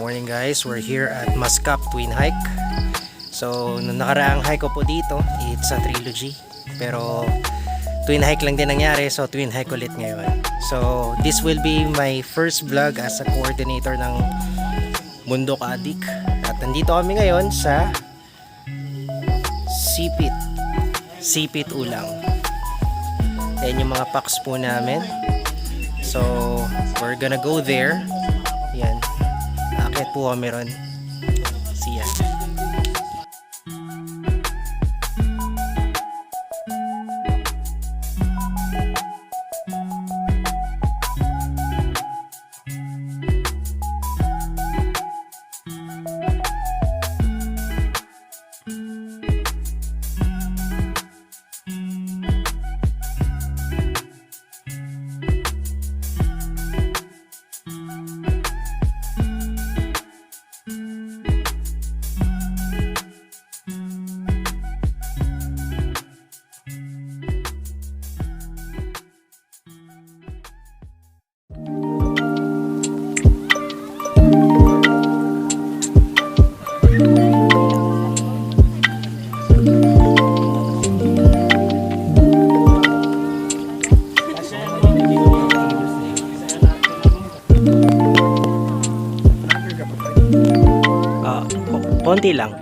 morning guys, we're here at Mascap Twin Hike. So nung nakaraang hike ko po dito, it's a trilogy, pero twin hike lang din nangyari, so twin hike ulit ngayon. So this will be my first vlog as a coordinator ng Bundok Adik. At nandito kami ngayon sa Sipit Ulang. Yan yung mga packs po namin. So we're gonna go there. Yan, akit po kami ron. See ya. Konti lang.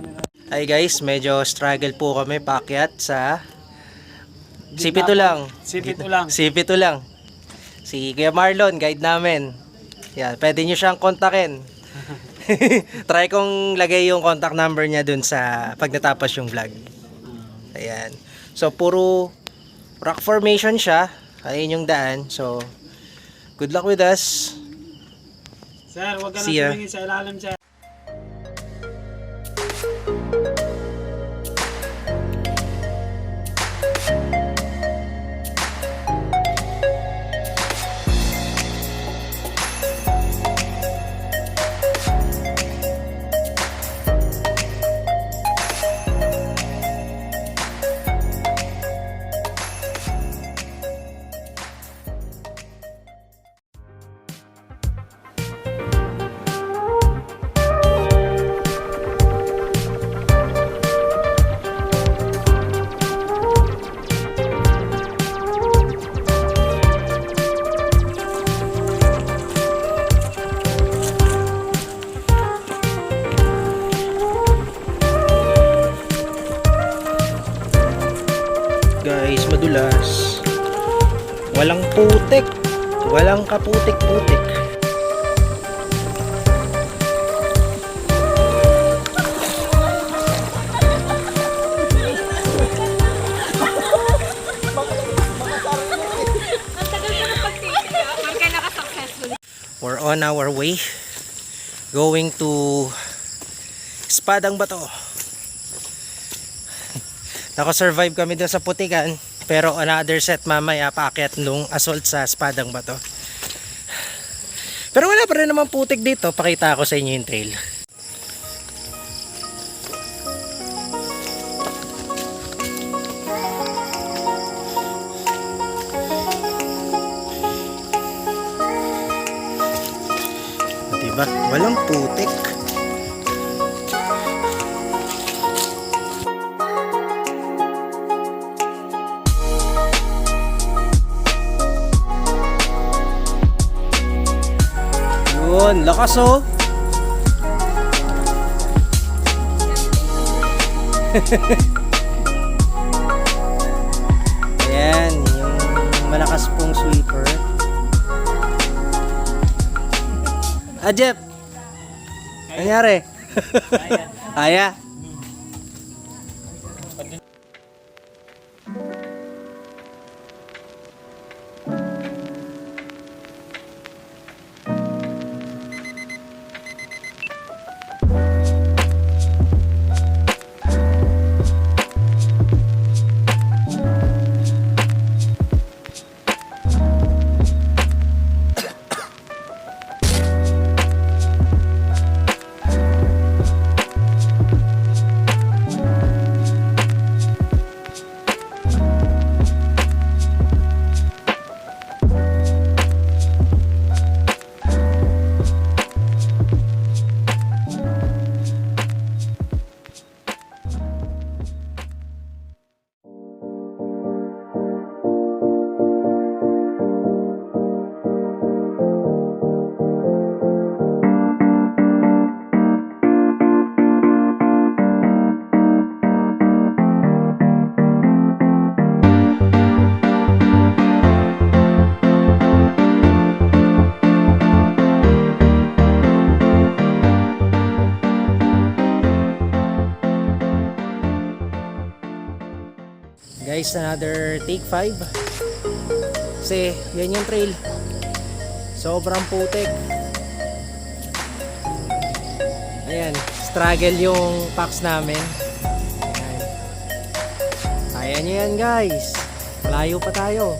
Hi guys, medyo struggle po kami paakyat sa Sipit Ulang. Sipit Ulang. Si Kuya Marlon, guide namin. Yan, pwede nyo siyang kontakin. Try kong lagay yung contact number niya dun sa pag natapos yung vlog. Ayan. So puro rock formation siya. Ayun yung daan. So good luck with us. Sir, huwag ka na tumingin sa ilalim, sir. Guys, madulas. Walang putik. Walang kaputik-putik. We're on our way going to Espadang Bato. Naka-survive kami doon sa putikan, pero another set mamaya paakyat nung assault sa Espadang Bato. Pero wala pa rin naman putik dito. Pakita ko sa inyo yung trail. Diba? Walang putik. Yun, lakas oh. Ayan, yung malakas pong sweeper. Ajep, nangyari? Aya. guys, another take 5. Kasi yan yung trail. Sobrang putik. Ayan, struggle yung packs namin. Kaya nyo yan guys. Malayo pa tayo.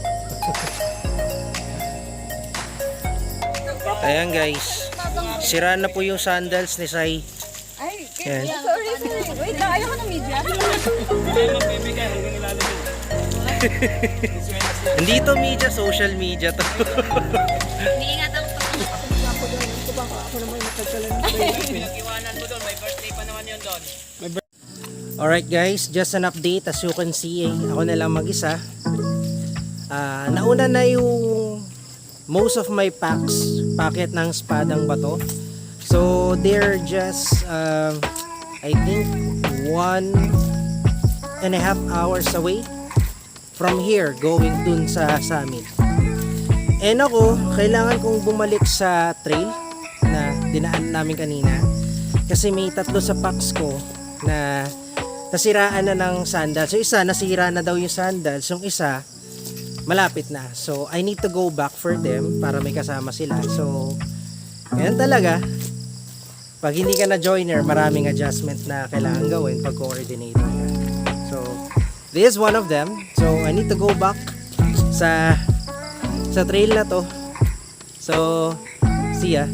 Ayan guys. Sira na po yung sandals ni Sai. Ay, Yan. sorry. Wait lang, ayoko ng media. Hindi to media, social media to. Iniingatan ko. Alright guys, just an update. As you can see, ako na lang mag-isa. Nauna na yung most of my packet ng Espadang Bato. So they're just I think 1.5 hours away from here going dun sa summit. And ako, kailangan kong bumalik sa trail na dinaan namin kanina kasi may 3 sa packs ko na nasiraan na ng sandals. So isa, nasira na daw yung sandals. Yung isa, malapit na. So I need to go back for them para may kasama sila. So ganyan talaga. Pag hindi ka na joiner, maraming adjustment na kailangan gawin pag coordinator ka. So this is one of them. So I need to go back sa trail na to. So see ya.